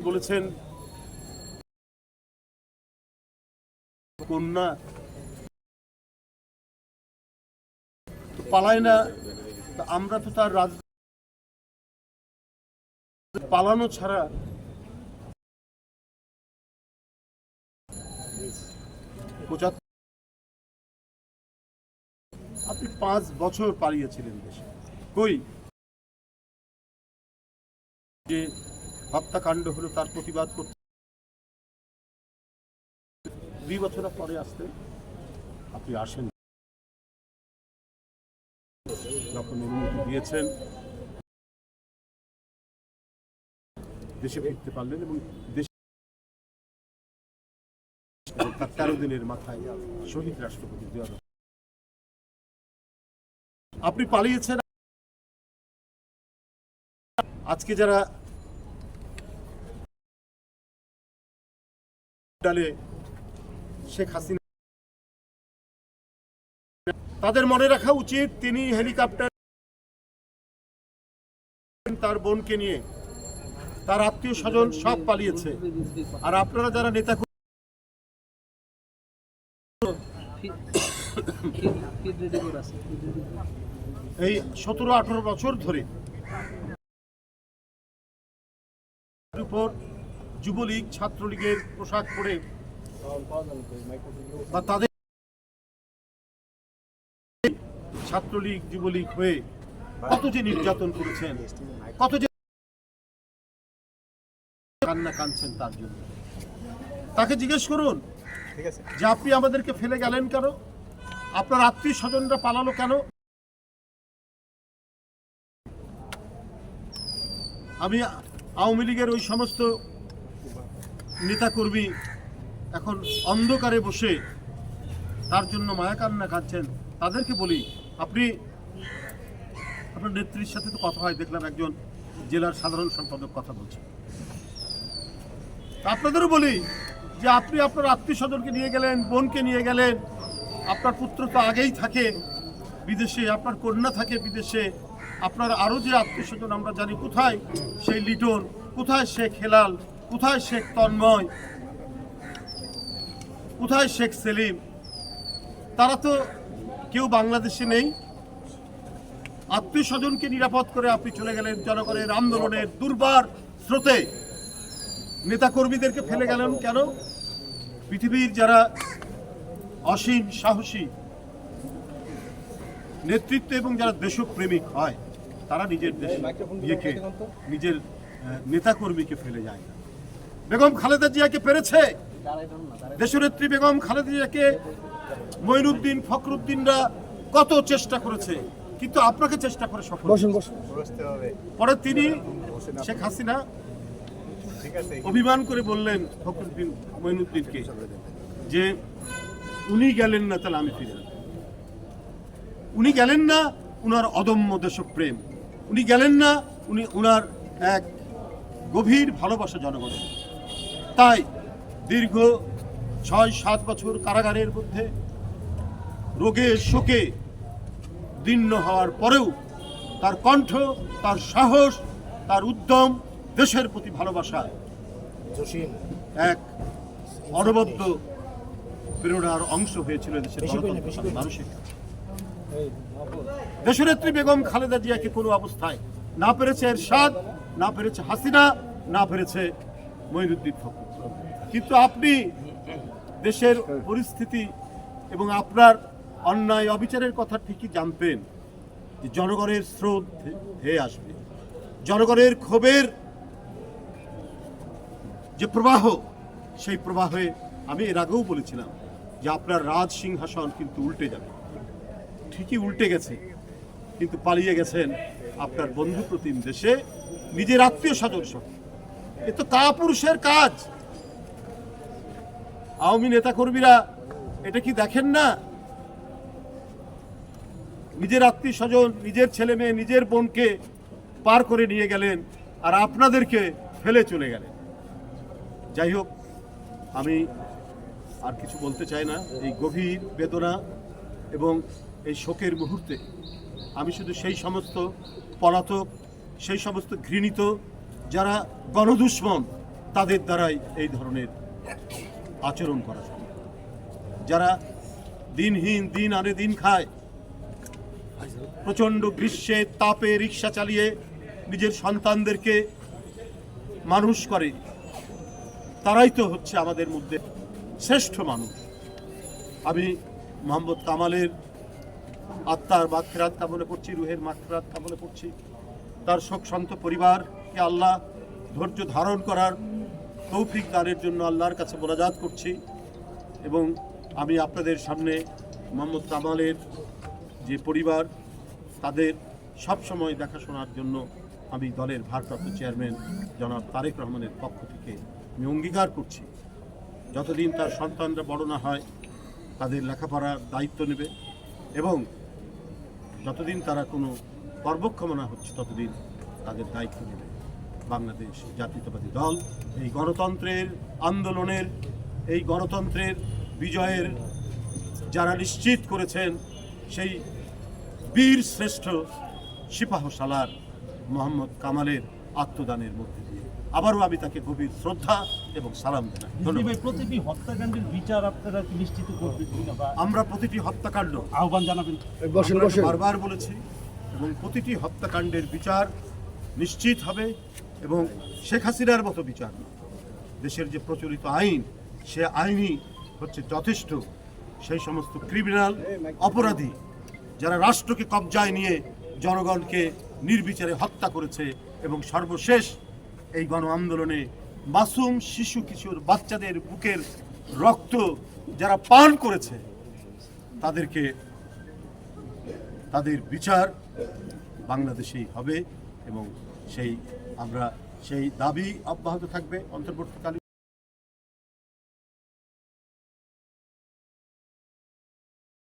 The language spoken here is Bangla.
বলেছেন কন্যা পালায় না, আমরা তো তার পালানো ছাড়া আপনি 5 বছর পালিয়েছিলেন দেশে, কই যে হত্যাকাণ্ড হলো তার প্রতিবাদ করতে 2 বছর পরে আসতে আপনি আসেন, যখন অনুমতি দিয়েছেন দেশে ফিরতে পারলেন এবং তার 13 দিনের মাথায় শহীদ রাষ্ট্রপতি দেওয়া। আপনি পালিয়েছেন, আজকে যারা শেখ হাসিনা তাদের মনে রাখা উচিত তিনি হেলিকপ্টার তার বোনকে নিয়ে তার আত্মীয় স্বজন সব পালিয়েছে, আর আপনারা যারা নেতা এই 17-18 বছর ধরে উপর যুবলীগ ছাত্রলীগের পোশাক পরে বা তাদের ছাত্রলীগ যুবলীগ হয়ে কত যে নির্যাতন করেছেন, কত যে কান্না কাঁদছেন তার জন্য। তাকে জিজ্ঞেস করুন যে আপনি আমাদেরকে ফেলে গেলেন কেন, আপনার আত্মীয় স্বজনরা পালালো কেন। আমি আওয়ামী লীগের ওই সমস্ত নেতাকর্মী এখন অন্ধকারে বসে তার জন্য মায়া কান্না কাঁদছেন, তাদেরকে বলি আপনি আপনার নেত্রীর সাথে তো কথা হয়, দেখলাম একজন জেলার সাধারণ সম্পাদক কথা বলছেন, আপনাদেরও বলি যে আপনি আপনার আত্মীয় স্বজনকে নিয়ে গেলেন, বোনকে নিয়ে গেলেন, আপনার পুত্র তো আগেই থাকে বিদেশে, আপনার কন্যা থাকে বিদেশে, আপনার আরও যে আত্মীয় স্বজন আমরা জানি কোথায়, সেই লিটন, কোথায় শেখ হেলাল, কোথায় শেখ তন্ময়, কোথায় শেখ সেলিম, তারা তো কেউ বাংলাদেশে নেই। আত্মীয় স্বজনকে নিরাপদ করে আপনি চলে গেলেন জনগণের আন্দোলনের দুর্বার স্রোতে, নেতাকর্মীদেরকে ফেলে গেলেন কেন? পৃথিবীর যারা অসীম সাহসী নেতৃত্ব এবং যারা দেশপ্রেমিক হয় তারা নিজের দেশকে নিজের নেতাকর্মীকে ফেলে যায় না। বেগম খালেদা জিয়াকে পেরেছে, দেশনেত্রী বেগম খালেদা জিয়াকে মঈনুদ্দিন ফখরুদ্দিনরা কত চেষ্টা করেছে, কিন্তু আপনাকে চেষ্টা করে সফল। পরে তিনি শেখ হাসিনা অভিমান করে বললেন ফখরুদ্দিন মঈনুদ্দিনকে যে উনি গেলেন না তাহলে আমি ফিরে। উনি গেলেন না, উনার অদম্য দেশপ্রেম, উনি গেলেন না, উনার এক গভীর ভালোবাসা জনগণের। তাই দীর্ঘ 6-7 বছর কারাগারের মধ্যে রোগে শোকে দীর্ণ হওয়ার পরেও তার কণ্ঠ, তার সাহস, তার উদ্যম, দেশের প্রতি ভালোবাসা এক অনবদ্য প্রেরণার অংশ হয়েছিল দেশের মানুষের কাছে। দেশনেত্রী বেগম খালেদা জিয়াকে কোনো অবস্থায় না পেরেছে এরশাদ, না পেরেছে হাসিনা, না পেরেছে মঈনুদ্দিন ফখরুদ্দিন। কিন্তু আপনি দেশের পরিস্থিতি এবং আপনার অন্যায় অবিচারের কথা ঠিকই জানতেন যে জনগণের স্রোত হয়ে আসবে, জনগণের ক্ষোভের যে প্রবাহ, সেই প্রবাহে আমি এর আগেও বলেছিলাম যে আপনার রাজ সিংহাসন কিন্তু উল্টে যাবে। ঠিকই উল্টে গেছে, কিন্তু পালিয়ে গেছেন আপনার বন্ধু প্রতিম দেশে নিজের আত্মীয় স্বজন সহ। এ তো কাপুরুষের কাজ। আওয়ামী নেতাকর্মীরা এটা কি দেখেন না? নিজের আত্মীয় স্বজন, নিজের ছেলে মেয়ে, নিজের বোনকে পার করে নিয়ে গেলেন আর আপনাদেরকে ফেলে চলে গেলেন। যাই হোক, আমি আর কিছু বলতে চাই না। এই গভীর বেদনা এবং এই শোকের মুহূর্তে আমি শুধু সেই সমস্ত পলাতক, সেই সমস্ত ঘৃণিত যারা গণদুশ্মন, তাদের দ্বারাই এই ধরনের আচরণ করা সম্ভব। যারা দিনহীন, দিন আনে দিন খায়, প্রচণ্ড গ্রীষ্মে তাপে রিক্সা চালিয়ে নিজের সন্তানদেরকে মানুষ করে, তারাই তো হচ্ছে আমাদের মধ্যে শ্রেষ্ঠ মানুষ। আমি মোহাম্মদ কামালের আত্মার মাগফিরাত কামনা করছি, রুহের মাগফিরাত কামনা করছি। তার শোকসন্ত পরিবারকে আল্লাহ ধৈর্য ধারণ করার তৌফিক দানের জন্য আল্লাহর কাছে মোনাজাত করছি। এবং আমি আপনাদের সামনে মোহাম্মদ কামালের যে পরিবার, তাদের সবসময় দেখাশোনার জন্য আমি দলের ভারপ্রাপ্ত চেয়ারম্যান জনাব তারেক রহমানের পক্ষ থেকে আমি অঙ্গীকার করছি, যতদিন তার সন্তানরা বড় না হয় তাদের লেখাপড়ার দায়িত্ব নেবে, এবং যতদিন তারা কোনো কর্মক্ষম না হচ্ছে ততদিন তাদের দায়িত্ব নেবে বাংলাদেশ জাতীয়তাবাদী দল। এই গণতন্ত্রের আন্দোলনের, এই গণতন্ত্রের বিজয়ের যারা নিশ্চিত করেছেন সেই বীর শ্রেষ্ঠ সিপাহসালার মোহাম্মদ কামালের আত্মদানের মধ্যে দিয়ে আবারও আমি তাকে গভীর শ্রদ্ধা এবং সালাম জানাই। ধন্যবাদ। প্রতিটি হত্যাকাণ্ডের বিচার আপনারা কি নিশ্চিত করবেন কিনা বা আমরা প্রতিটি হত্যাকাণ্ড আহ্বান জানাবেন? আমরা বারবার বলেছি, এবং প্রতিটি হত্যাকাণ্ডের বিচার নিশ্চিত হবে, এবং শেখ হাসিনার মতো বিচার না। দেশের যে প্রচলিত আইন, সে আইনই হচ্ছে যথেষ্ট। সেই সমস্ত ক্রিমিনাল অপরাধী যারা রাষ্ট্রকে কবজায় নিয়ে জনগণকে নির্বিচারে হত্যা করেছে, এবং সর্বশেষ এই গণ আন্দোলনে মাসুম শিশু কিশোর বাচ্চাদের বুকের রক্ত যারা পান করেছে, তাদের বিচার বাংলাদেশেই হবে, এবং আমরা সেই দাবি অব্যাহত থাকবে অন্তর্বর্তীকালীন